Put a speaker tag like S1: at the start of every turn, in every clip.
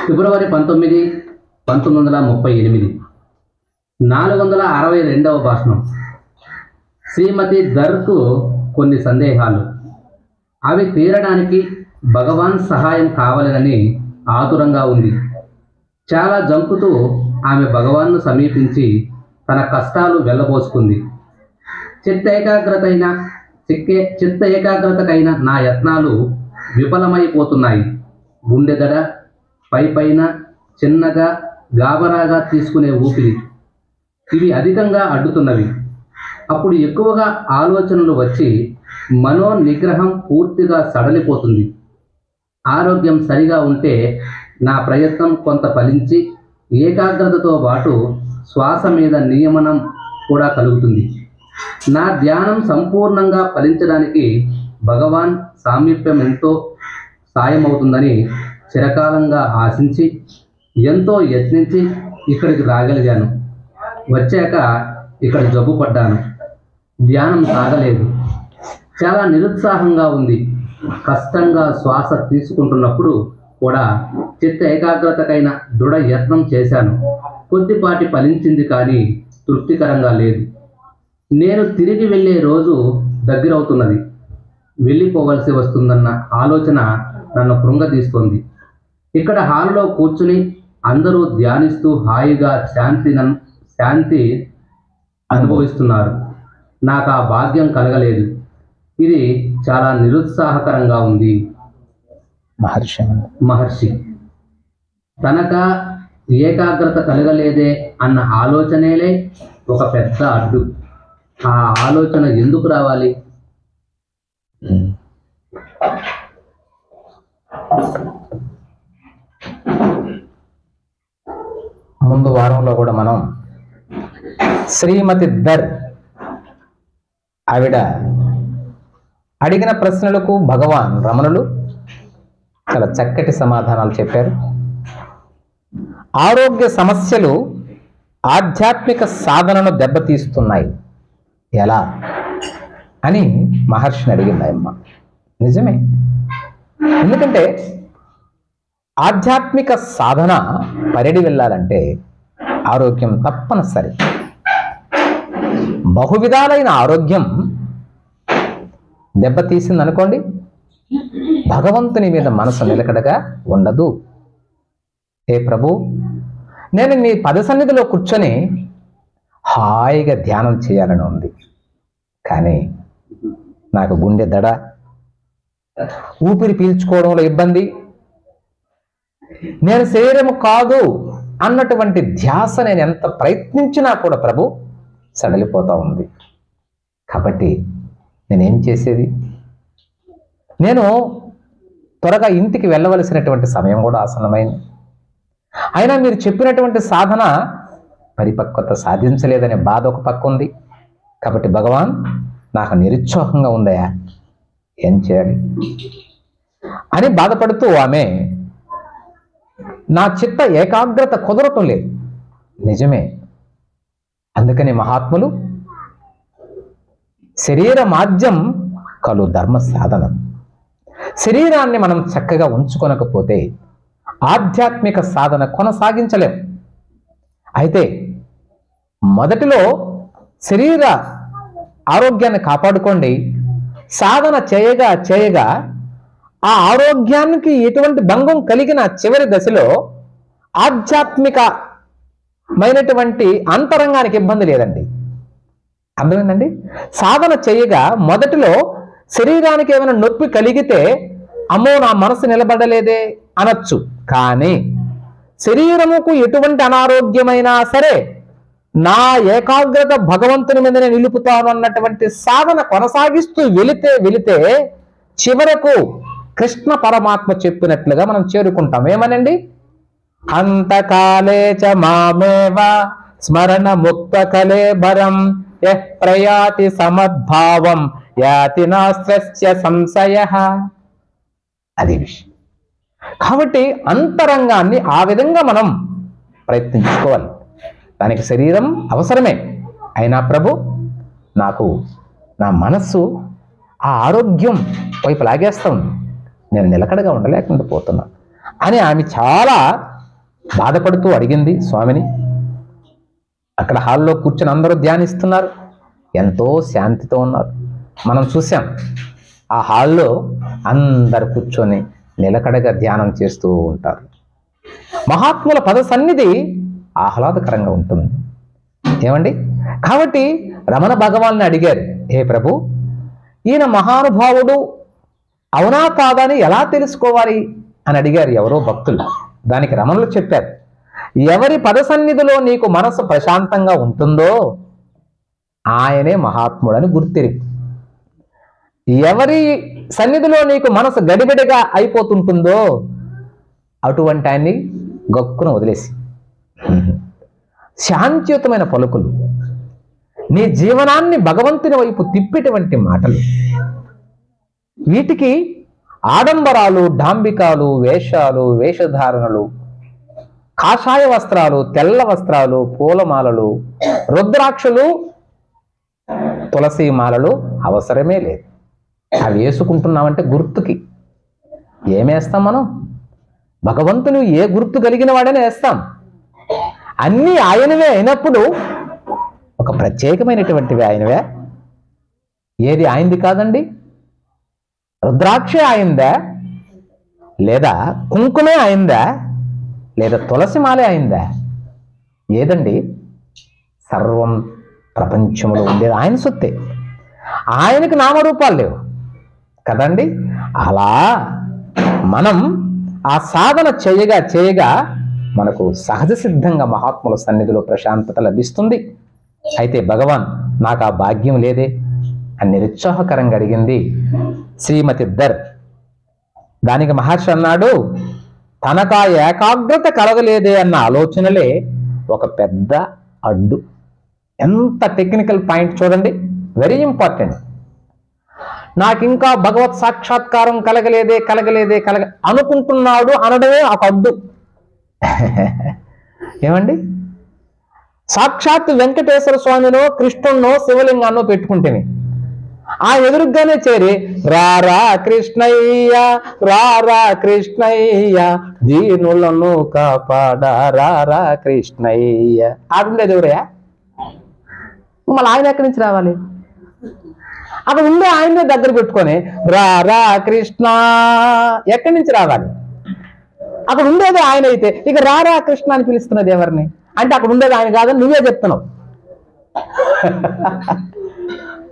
S1: ఫిబ్రవరి 19, 1938. 462వ భాషణం. శ్రీమతి దర్కు కొన్ని సందేహాలు. అవి తీరడానికి భగవాన్ సహాయం కావాలని ఆతురంగా ఉంది. చాలా జంకుతూ ఆమె భగవాన్ను సమీపించి తన కష్టాలు వెళ్ళబోసుకుంది. చిత్త ఏకాగ్రతకైన నా యత్నాలు విఫలమైపోతున్నాయి. గుండెదడ, పైన చిన్నగా గాబరాగా తీసుకునే ఊపిరి, ఇవి అధికంగా అడ్డుతున్నవి. అప్పుడు ఎక్కువగా ఆలోచనలు వచ్చి మనో నిగ్రహం పూర్తిగా సడలిపోతుంది. ఆరోగ్యం సరిగా ఉంటే నా ప్రయత్నం కొంత ఫలించి ఏకాగ్రతతో పాటు శ్వాస మీద నియమనం కూడా కలుగుతుంది. నా ధ్యానం సంపూర్ణంగా ఫలించడానికి భగవాన్ సామీప్యం ఎంతో సాయమవుతుందని చిరకాలంగా ఆశించి ఎంతో యత్నించి ఇక్కడికి రాగలిగాను. వచ్చాక ఇక్కడ జబ్బు పడ్డాను. ధ్యానం సాగలేదు. చాలా నిరుత్సాహంగా ఉంది. కష్టంగా శ్వాస తీసుకుంటున్నప్పుడు కూడా చిత్త ఏకాగ్రతకైన దృఢ యత్నం చేశాను. కొద్దిపాటి ఫలించింది, కానీ తృప్తికరంగా లేదు. నేను తిరిగి వెళ్ళే రోజు దగ్గరవుతున్నది. వెళ్ళిపోవలసి వస్తుందన్న ఆలోచన నన్ను కృంగదీస్తోంది. ఇక్కడ హాల్లో కూర్చుని అందరూ ధ్యానిస్తూ హాయిగా శాంతి అనుభవిస్తున్నారు. నాకు ఆ భాగ్యం కలగలేదు. ఇది చాలా నిరుత్సాహకరంగా ఉంది. మహర్షి తనక ఏకాగ్రత కలగలేదే అన్న ఆలోచనేలే ఒక పెద్ద అడ్డు. ఆ ఆలోచన ఎందుకు రావాలి?
S2: ముందు వారంలో కూడా మనం శ్రీమతి దర్ ఆవిడ అడిగిన ప్రశ్నలకు భగవాన్ రమణులు చాలా చక్కటి సమాధానాలు చెప్పారు. ఆరోగ్య సమస్యలు ఆధ్యాత్మిక సాధనను దెబ్బతీస్తున్నాయి ఎలా అని మహర్షిని అడిగింది అమ్మ. నిజమే. ఎందుకంటే ఆధ్యాత్మిక సాధన పరిడి వెళ్ళాలంటే ఆరోగ్యం తప్పనిసరి. బహువిధాలైన ఆరోగ్యం దెబ్బతీసింది అనుకోండి, భగవంతుని మీద మనసు నిలకడగా ఉండదు. ఏ ప్రభు, నేను నీ పద సన్నిధిలో కూర్చొని హాయిగా ధ్యానం చేయాలని ఉంది, కానీ నాకు గుండె దడ, ఊపిరి పీల్చుకోవడంలో ఇబ్బంది, నేను శరీరం కాదు అన్నటువంటి ధ్యాస నేను ఎంత ప్రయత్నించినా కూడా ప్రభు సడలిపోతూ ఉంది. కాబట్టి నేనేం చేసేది? నేను త్వరగా ఇంటికి వెళ్ళవలసినటువంటి సమయం కూడా ఆసన్నమైంది. అయినా మీరు చెప్పినటువంటి సాధన పరిపక్వత సాధించలేదనే బాధ ఒక పక్క ఉంది. కాబట్టి భగవాన్, నాకు నిరుత్సాహంగా ఉందయా, ఏం చేయాలి అని బాధపడుతూ ఆమె, నా చిత్త ఏకాగ్రత కుదరటం లేదు. నిజమే. అందుకని మహాత్ములు శరీర మాధ్యం కలు ధర్మ సాధనం. శరీరాన్ని మనం చక్కగా ఉంచుకొనకపోతే ఆధ్యాత్మిక సాధన కొనసాగించలేం. అయితే మొదటిలో శరీర ఆరోగ్యాన్ని కాపాడుకోండి. సాధన చేయగా చేయగా ఆ ఆరోగ్యానికి ఎటువంటి భంగం కలిగిన చివరి దశలో ఆధ్యాత్మికమైనటువంటి అంతరంగానికి ఇబ్బంది లేదండి. అర్థమైందండి? సాధన చేయగా మొదటిలో శరీరానికి ఏమైనా నొప్పి కలిగితే అమ్మో నా మనసు నిలబడలేదే అనొచ్చు. కానీ శరీరముకు ఎటువంటి అనారోగ్యమైనా సరే నా ఏకాగ్రత భగవంతుని మీదనే నిలుపుతాను అన్నటువంటి సాధన కొనసాగిస్తూ వెళితే చివరకు కృష్ణ పరమాత్మ చెప్పినట్లుగా మనం చేరుకుంటాం. ఏమనండి? అంతకాలే చ మామేవ స్మరణ ముక్త కలేబరం యః ప్రయాతి సమద్భావం యాతి నాస్త్రస్య సంశయః. అది విషయం. కాబట్టి అంతరంగాన్ని ఆ విధంగా మనం ప్రయత్నించుకోవాలి. దానికి శరీరం అవసరమే. అయినా ప్రభు, నాకు నా మనస్సు ఆ ఆరోగ్యం వైపు లాగేస్తా ఉంది. నేను నిలకడగా ఉండలేకుండా పోతున్నా. అని ఆమె చాలా బాధపడుతూ అడిగింది స్వామిని. అక్కడ హాల్లో కూర్చొని అందరూ ధ్యానిస్తున్నారు, ఎంతో శాంతితో ఉన్నారు. మనం చూసాం ఆ హాల్లో అందరు కూర్చొని నిలకడగా ధ్యానం చేస్తూ ఉంటారు. మహాత్ముల పద సన్నిధి ఆహ్లాదకరంగా ఉంటుంది ఏమండి. కాబట్టి రమణ భగవాన్ని అడిగారు, హే ప్రభు, ఈయన మహానుభావుడు అవునా కాదా అని ఎలా తెలుసుకోవాలి అని అడిగారు ఎవరో భక్తులు. దానికి రమణులు చెప్పారు, ఎవరి పద సన్నిధిలో నీకు మనసు ప్రశాంతంగా ఉంటుందో ఆయనే మహాత్ముడని గుర్తిరిగి, ఎవరి సన్నిధిలో నీకు మనసు గడిబిడిగా అయిపోతుంటుందో అటువంటి ఆయన్ని గక్కున వదిలేసి. శాంతియుతమైన పలుకులు, నీ జీవనాన్ని భగవంతుని వైపు తిప్పేటువంటి మాటలు, వీటికి ఆడంబరాలు, డాంబికాలు, వేషాలు, వేషధారణలు, కాషాయ వస్త్రాలు, తెల్ల వస్త్రాలు, పూలమాలలు, రుద్రాక్షలు, తులసి మాలలు అవసరమే లేదు. అవి వేసుకుంటున్నామంటే గుర్తుకి. ఏమేస్తాం మనం? భగవంతుని ఏ గుర్తు కలిగిన వాడని వేస్తాం. అన్నీ ఆయనవే అయినప్పుడు ఒక ప్రత్యేకమైనటువంటివి ఆయనవే. ఏది ఆయనది కాదండి? రుద్రాక్ష ఆయనదా, లేదా కుంకుమే ఆయనదా, లేదా తులసి మాలే ఆయనదా? ఏదండి? సర్వం ప్రపంచంలో ఉండేది ఆయన సొత్తే. ఆయనకి నామరూపాలు లేవు కదండి. అలా మనం ఆ సాధన చేయగా చేయగా మనకు సహజ సిద్ధంగా మహాత్ముల సన్నిధిలో ప్రశాంతత లభిస్తుంది. అయితే భగవాన్ నాకు ఆ భాగ్యం లేదే అని నిరుత్సాహకరంగా అడిగింది శ్రీమతి దర్. దానికి మహర్షి అన్నాడు, తనకా ఏకాగ్రత కలగలేదే అన్న ఆలోచనలే ఒక పెద్ద అడ్డు. ఎంత టెక్నికల్ పాయింట్ చూడండి, వెరీ ఇంపార్టెంట్. నాకు ఇంకా భగవత్ సాక్షాత్కారం కలగలేదే అనుకుంటున్నాడు అనడమే ఒక అడ్డు. ఏమండి? సాక్షాత్ వెంకటేశ్వర స్వామినో కృష్ణున్నో శివలింగాన్నో పెట్టుకుంటేనే ఆ ఎదురుగానే చేరి రారా కృష్ణయ్య, రారా కృష్ణయ్య, దీనులను కాపాడా రారా కృష్ణయ్య ఆడుండేది ఎవరయ్యా? మళ్ళీ ఆయన ఎక్కడి నుంచి రావాలి? అక్కడ ఉండే ఆయనే దగ్గర పెట్టుకొని రారా కృష్ణ ఎక్కడి నుంచి రావాలి? అక్కడ ఉండేది ఆయన అయితే ఇక రారా కృష్ణ అని పిలుస్తున్నది ఎవరిని? అంటే అక్కడ ఉండేది ఆయన కాదని నువ్వే చెప్తున్నావు.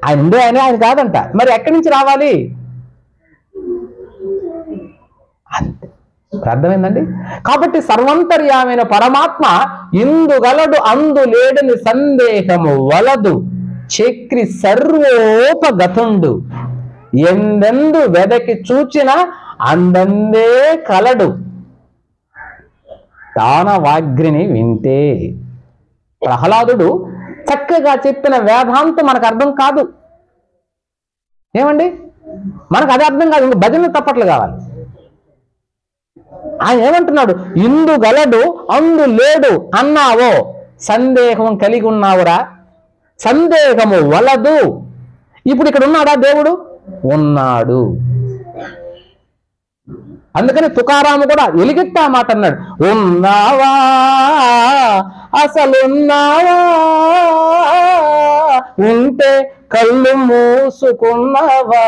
S2: ఆయన ఉండే ఆయన కాదంట, మరి ఎక్కడి నుంచి రావాలి? అంతే, అర్థమైందండి. కాబట్టి సర్వంతర్యామైన పరమాత్మ ఇందుగలడు అందు లేడని సందేహము వలదు, చక్రి సర్వోపగతుండు, ఎందెందు వెదకి చూచిన అందందే కలడు, దానవాగ్రిని వింటే. ప్రహ్లాదుడు చక్కగా చెప్పిన వేదాంతం మనకు అర్థం కాదు ఏమండి? మనకు అది అర్థం కాదు, ఇంక భజన తప్పట్లు కావాలి. ఆయన ఏమంటున్నాడు? ఇందు గలడు అందు లేడు అన్నావో సందేహం కలిగి ఉన్నావురా, సందేహము వలదు. ఇప్పుడు ఇక్కడ ఉన్నాడా దేవుడు? ఉన్నాడు. అందుకని తుకారాము కూడా ఎలిగెత్తా మాట అన్నాడు, ఉన్నావా అసలున్నావా, ఉంటే కళ్ళు మూసుకున్నావా,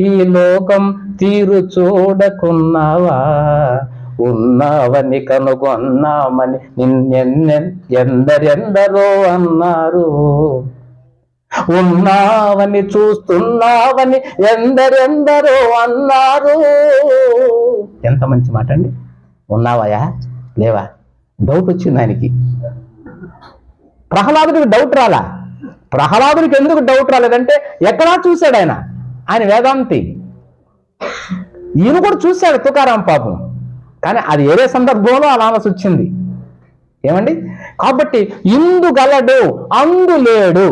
S2: ఈ లోకం తీరు చూడకున్నావా, ఉన్నావని కనుగొన్నామని ఎందరెందరో అన్నారు, ఉన్నావని చూస్తున్నావని ఎందరెందరో అన్నారు. ఎంత మంచి మాట అండి. ఉన్నావాయా లేవా? డౌట్ వచ్చింది ఆయనకి. ప్రహ్లాదుడికి డౌట్ రాలా. ప్రహ్లాదుడికి ఎందుకు డౌట్ రాలేదంటే ఎక్కడా చూశాడు ఆయన వేదాంతి. ఈయన కూడా చూశాడు తుకారాం పాపం, కానీ అది ఏదే సందర్భంలో అలా వచ్చింది ఏమండి. కాబట్టి ఇందు గలడు అందు లేడు.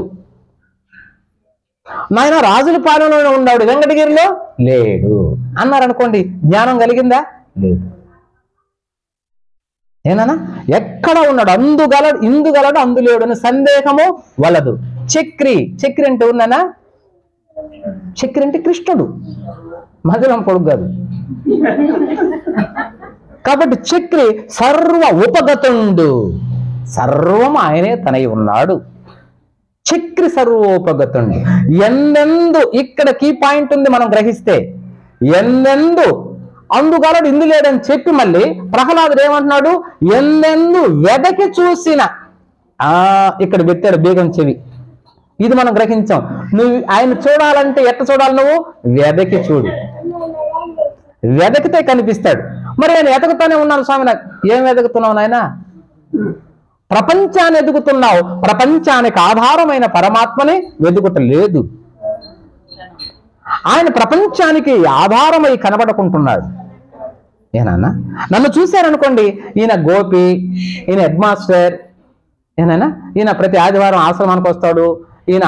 S2: నాయన రాజుల పాలనలో ఉన్నాడు, వెంకటగిరిలో లేడు అన్నారనుకోండి, జ్ఞానం కలిగిందా? లేదు. ఏనా? ఎక్కడ ఉన్నాడు? అందుగలడు ఇందుగలడు అందులేడు అని సందేహము వలదు. చక్రి అంటే ఉన్నానా? చక్రి అంటే కృష్ణుడు, మధురం కొడుకు కాదు. కాబట్టి చక్రి సర్వ ఉపగతుండు, సర్వం ఆయనే తనై ఉన్నాడు. చక్రి సర్వోపగతుండు. ఎన్నెందు, ఇక్కడ కీ పాయింట్ ఉంది మనం గ్రహిస్తే, ఎన్నెందు అందుగలడు ఇందు లేడని చెప్పి మళ్ళీ ప్రహ్లాదుడు ఏమంటున్నాడు, ఎన్నెందు వెదకి చూసిన, ఇక్కడ పెట్టాడు బేగం చెవి. ఇది మనం గ్రహించాం. నువ్వు ఆయన చూడాలంటే ఎట్ట చూడాలి? నువ్వు వెదకి చూడు, వెదకితే కనిపిస్తాడు. మరి నేను ఎదుగుతూనే ఉన్నాను స్వామి. నాకు ఏం ఎదుగుతున్నావు నాయన? ప్రపంచాన్ని ఎదుగుతున్నావు. ప్రపంచానికి ఆధారమైన పరమాత్మని వెతుకుటలేదు. ఆయన ప్రపంచానికి ఆధారమై కనబడుకుంటున్నాడు. ఏనాన్న నన్ను చూశారనుకోండి, ఈయన గోపి, ఈయన హెడ్ మాస్టర్, ఏనాయనా ఈయన ప్రతి ఆదివారం ఆశ్రమానికి వస్తాడు, ఈయన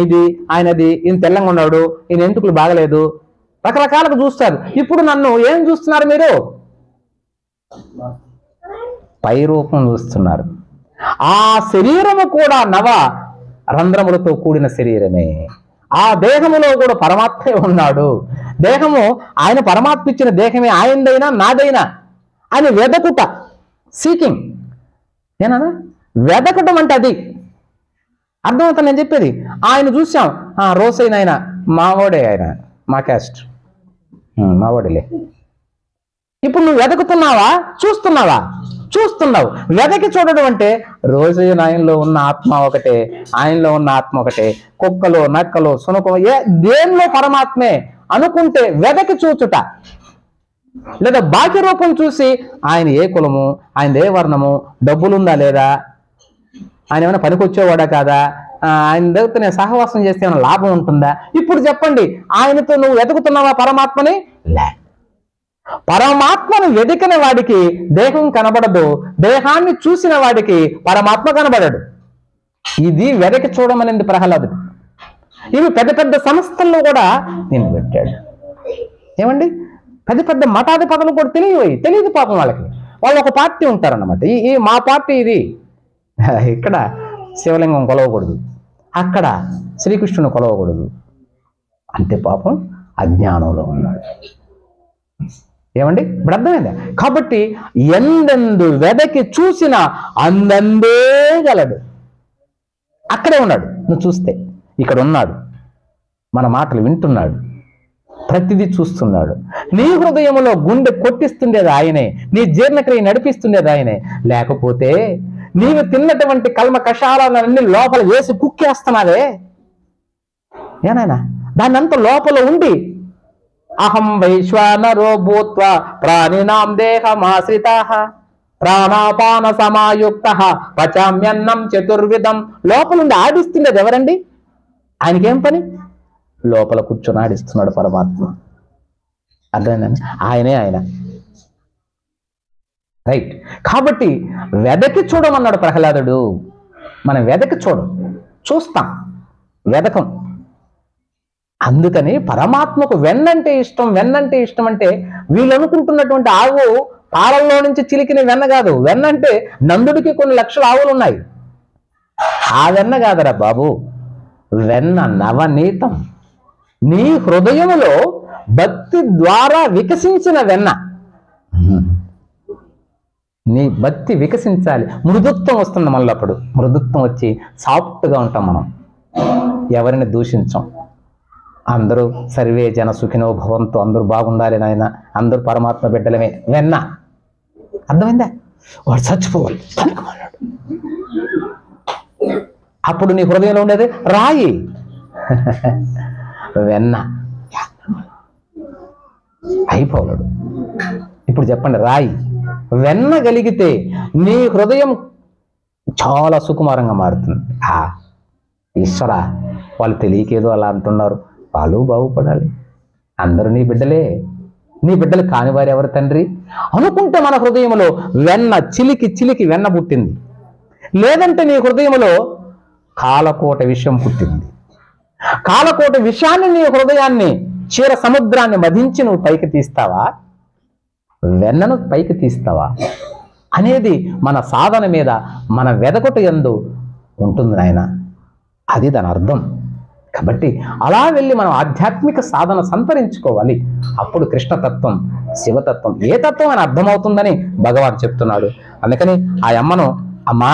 S2: ఇది ఆయనది, ఈయన తెల్లంగా ఉన్నాడు, ఈయన ఎంటుకలు బాగలేదు, రకరకాలుగా చూస్తారు. ఇప్పుడు నన్ను ఏం చూస్తున్నారు మీరు? పై రూపం చూస్తున్నారు. ఆ శరీరము కూడా నవ రంధ్రములతో కూడిన శరీరమే. ఆ దేహములో కూడా పరమాత్మే ఉన్నాడు. దేహము ఆయన పరమాత్మ ఇచ్చిన దేహమే, ఆయనదైనా నాదైనా అని వెదకుట, సీకింగ్. ఏనా వెదకటం అంటే అది అర్థమవుతుంది నేను చెప్పేది. ఆయన చూసాం, రోసైన ఆయన మావాడే, ఆయన మా క్యాస్ట్, మావాడిలే. ఇప్పుడు నువ్వు వెదకుతున్నావా? చూస్తున్నావా? చూస్తున్నావు. వెదకి చూడడం అంటే రోజైన ఆయనలో ఉన్న ఆత్మ ఒకటే, ఆయనలో ఉన్న ఆత్మ ఒకటే. కుక్కలో, నక్కలో, సునకలో, దేనిలో పరమాత్మే అనుకుంటే వెదకి చూచుట. లేదా బాహ్య రూపం చూసి ఆయన ఏ కులము, ఆయన ఏ వర్ణము, డబ్బులుందా లేదా, ఆయన ఏమైనా పనికొచ్చేవాడా కాదా, ఆయన దగ్గర నేను సహవాసం చేస్తే ఏమైనా లాభం ఉంటుందా? ఇప్పుడు చెప్పండి, ఆయనతో నువ్వు వెతుకుతున్నావా పరమాత్మని? లే. పరమాత్మను వెతికిన వాడికి దేహం కనబడదు, దేహాన్ని చూసిన వాడికి పరమాత్మ కనబడడు. ఇది వెదకి చూడమనింది ప్రహ్లాదుడు. ఇవి పెద్ద పెద్ద సంస్థల్లో కూడా నేను పెట్టాడు. ఏమండి, పెద్ద పెద్ద మఠాధిపతులు కూడా తెలియదు పాపం వాళ్ళకి. వాళ్ళు ఒక పార్టీ ఉంటారన్నమాట. ఈ మా పార్టీ ఇది. ఇక్కడ శివలింగం కొలవకూడదు, అక్కడ శ్రీకృష్ణుని కొలవకూడదు. అంతే పాపం అజ్ఞానంలో ఉన్నాడు. ఏమండి, ఇప్పుడు అర్థమైందా? కాబట్టి ఎందెందు వెదకి చూసిన అందందే గలడు. అక్కడే ఉన్నాడు. నువ్వు చూస్తే ఇక్కడ ఉన్నాడు, మన మాటలు వింటున్నాడు, ప్రతిదీ చూస్తున్నాడు. నీ హృదయంలో గుండె కొట్టిస్తుండేది ఆయనే, నీ జీర్ణక్రియ నడిపిస్తుండేది ఆయనే. లేకపోతే నీవు తిన్నటువంటి కల్మ కషాయాలన్నీ లోపల వేసి కుక్కేస్తున్నావే, ఏనాయనా దాన్ని అంత లోపల ఉండి అహం వైశ్వానరో భూత్వా ప్రాణినాం దేహమాశ్రితాః ప్రాణాపాన సమాయుక్తః పచామ్యన్నం చతుర్విధం. లోపలుండి ఆడిస్తుండేది ఎవరండి? ఆయనకేం పని? లోపల కూర్చొని ఆడిస్తున్నాడు పరమాత్మ. అర్థమైందండి? ఆయనే ఆయన. రైట్. కాబట్టి వెదకి చూడమన్నాడు ప్రహ్లాదుడు. మనం వెదకి చూస్తాం, వెదకం. అందుకని పరమాత్మకు వెన్నంటే ఇష్టం అంటే వీళ్ళు అనుకుంటున్నటువంటి ఆవు పాలల్లో నుంచి చిలికిన వెన్న కాదు. వెన్నంటే నందుడికి కొన్ని లక్షల ఆవులు ఉన్నాయి. ఆ వెన్న కాదరా బాబు, వెన్న నవనీతం. నీ హృదయములో భక్తి ద్వారా వికసించిన వెన్న. నీ భక్తి వికసించాలి. మృదుత్వం వస్తుంది మళ్ళీ. అప్పుడు మృదుత్వం వచ్చి సాఫ్ట్గా ఉంటాం మనం. ఎవరిని దూషించం. అందరూ సర్వే జన సుఖినో భవంతు, అందరూ బాగుండాలి నాయన, అందరూ పరమాత్మ బిడ్డలమే. వెన్న అర్థమైందా? వాడు చచ్చిపోవాలి అనుకున్నాడు. అప్పుడు నీ హృదయంలో ఉండేది రాయి, వెన్న అయిపోవాడు. ఇప్పుడు చెప్పండి, రాయి వెన్న కలిగితే నీ హృదయం చాలా సుకుమారంగా మారుతుంది. ఈశ్వర, వాళ్ళు తెలియకేదో అలా అంటున్నారు, వాళ్ళు బాగుపడాలి, అందరూ నీ బిడ్డలే, నీ బిడ్డలు కాని వారు ఎవరు తండ్రి అనుకుంటే మన హృదయంలో వెన్న చిలికి వెన్న పుట్టింది. లేదంటే నీ హృదయంలో కాలకోట విషం పుట్టింది. కాలకోట విషాన్ని, నీ హృదయాన్ని, క్షీర సముద్రాన్ని మధించి నువ్వు పైకి తీస్తావా, వెన్నను పైకి తీస్తావా అనేది మన సాధన మీద, మన వెదకుట యందు ఉంటుంది నాయన. అది దాని అర్థం. కాబట్టి అలా వెళ్ళి మనం ఆధ్యాత్మిక సాధన సంతరించుకోవాలి. అప్పుడు కృష్ణతత్వం శివతత్వం. ఏ తత్వం అని అర్థమవుతుందని భగవాన్ చెప్తున్నాడు. అందుకని ఆ అమ్మను, అమ్మా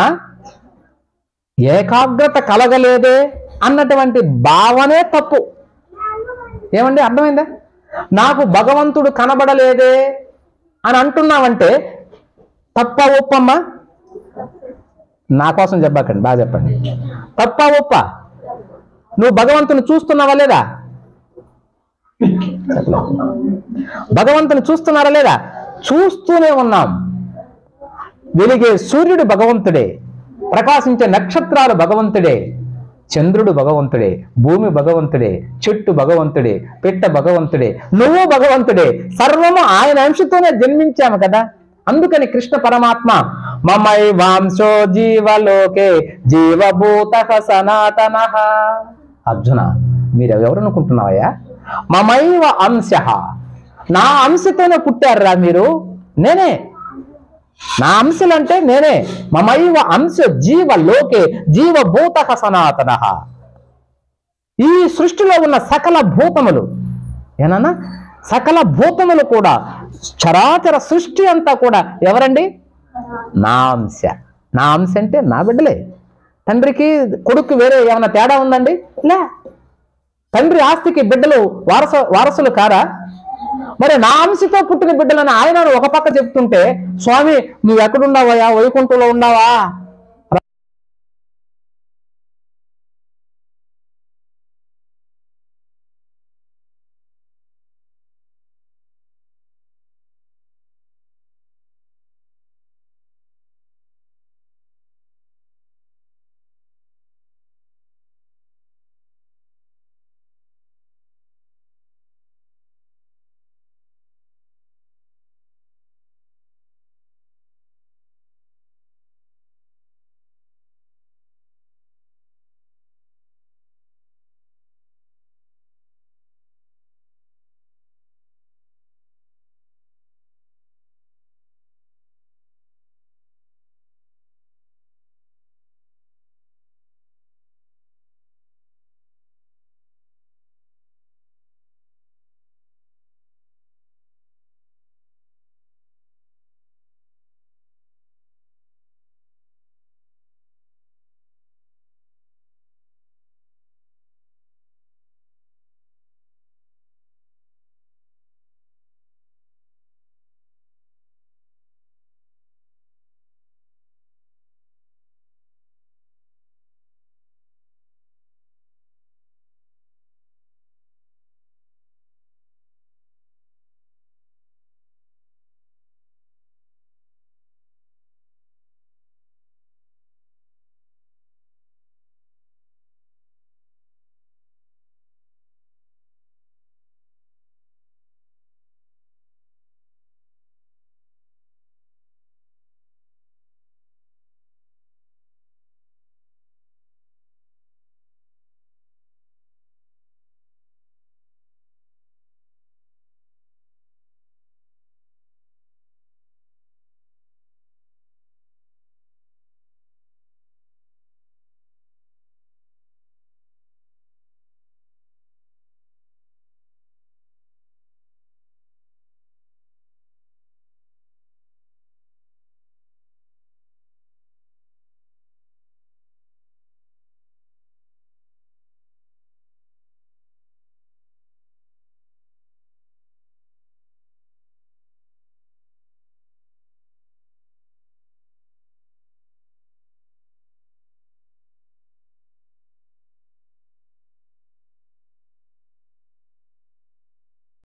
S2: ఏకాగ్రత కలగలేదే అన్నటువంటి భావనే తప్పు. ఏమండి, అర్థమైందా? నాకు భగవంతుడు కనబడలేదే అని అంటున్నావంటే తప్ప ఒప్పమ్మా? నా కోసం చెప్పకండి, బాగా చెప్పండి. తప్ప ఒప్ప? నువ్వు భగవంతుని చూస్తున్నావా లేదా? భగవంతుని చూస్తున్నారా లేదా? చూస్తూనే ఉన్నాం. వెలిగే సూర్యుడు భగవంతుడే, ప్రకాశించే నక్షత్రాలు భగవంతుడే, చంద్రుడు భగవంతుడే, భూమి భగవంతుడే, చెట్టు భగవంతుడే, పిట్ట భగవంతుడే, నువ్వు భగవంతుడే. సర్వము ఆయన అంశతోనే జన్మించాము కదా. అందుకని కృష్ణ పరమాత్మ మమై వాంశో జీవలోకే జీవభూత సనాతన. అర్జున, మీరు ఎవరనుకుంటున్నావయ్యా? మమైవ అంశ, నా అంశతోనే పుట్టారురా మీరు. నేనే, నా అంశలంటే నేనే. మమైవ అంశ జీవలోకే జీవభూత సనాతన. ఈ సృష్టిలో ఉన్న సకల భూతములు, ఏనన్నా సకల భూతములు కూడా, చరాచర సృష్టి అంతా కూడా ఎవరండి? నా అంశ. నా అంశ అంటే నా బిడ్డలే. తండ్రికి కొడుకు వేరే ఏమైనా తేడా ఉందండి? లే. తండ్రి ఆస్తికి బిడ్డలు వారసులు కారా? మరి నా అంశతో పుట్టిన బిడ్డలని ఆయన ఒక పక్క చెప్తుంటే, స్వామి నువ్వు ఎక్కడున్నావయ్యా, వైకుంఠంలో ఉన్నావా